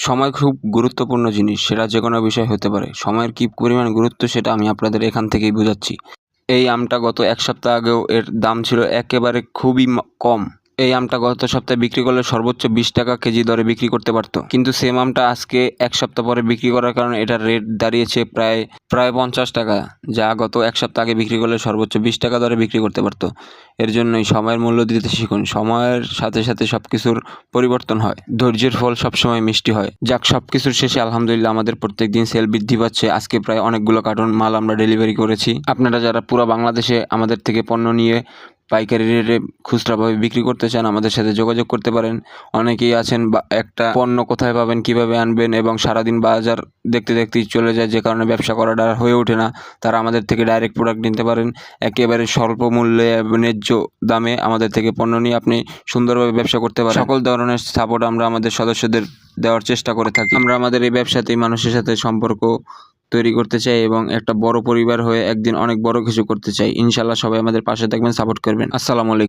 সময় খুব গুরুত্বপূর্ণ জিনিস, সেটা যেকোনো বিষয় হতে পারে। সময়ের কী পরিমাণ গুরুত্ব সেটা আমি আপনাদের এখান থেকেই বোঝাচ্ছি। এই আমটা গত ১ সপ্তাহ আগেও এর দাম ছিল একেবারে খুবই কম। এই আমটা গত সপ্তাহে বিক্রি করলে সর্বোচ্চ ২০ টাকা কেজি দরে বিক্রি করতে পারত। কিন্তু সেম আমটা আজকে ১ সপ্তাহ পরে বিক্রি করার কারণে এটার রেট দাঁড়িয়েছে প্রায় ৫০ টাকা, যা গত ১ সপ্তাহ আগে বিক্রি করলে সর্বোচ্চ ২০ টাকা দরে বিক্রি করতে পারত। এর জন্যই সময়ের মূল্য দিতে শিখুন। সময়ের সাথে সাথে সবকিছুর পরিবর্তন হয়। ধৈর্যের ফল সবসময় মিষ্টি হয়। যাক, সবকিছুর শেষে আলহামদুলিল্লাহ আমাদের প্রত্যেকদিন সেল বৃদ্ধি পাচ্ছে। আজকে প্রায় অনেকগুলো কার্টন মাল আমরা ডেলিভারি করেছি। আপনারা যারা পুরো বাংলাদেশে আমাদের থেকে পণ্য নিয়ে পাইকারি রেটে খুচরাভাবে বিক্রি করতে চান, আমাদের সাথে যোগাযোগ করতে পারেন। অনেকেই আছেন একটা পণ্য কোথায় পাবেন, কিভাবে আনবেন এবং সারাদিন বাজার দেখতে দেখতেই চলে যায়, যে কারণে ব্যবসা করাটা হয়ে ওঠে না। তারা আমাদের থেকে ডাইরেক্ট প্রোডাক্ট নিতে পারেন। একেবারে স্বল্প মূল্যে ন্যায্য দামে আমাদের থেকে পণ্য নিয়ে আপনি সুন্দরভাবে ব্যবসা করতে পারেন। সকল ধরনের সাপোর্ট আমরা আমাদের সদস্যদের দেওয়ার চেষ্টা করে থাকি। আমরা আমাদের এই ব্যবসাতেই মানুষের সাথে সম্পর্ক তৈরি করতে চাই এবং একটা বড় পরিবার হয়ে একদিন অনেক বড় কিছু করতে চাই। ইনশাআল্লাহ সবাই আমাদের পাশে থাকবেন, সাপোর্ট করবেন। আসসালামু আলাইকুম।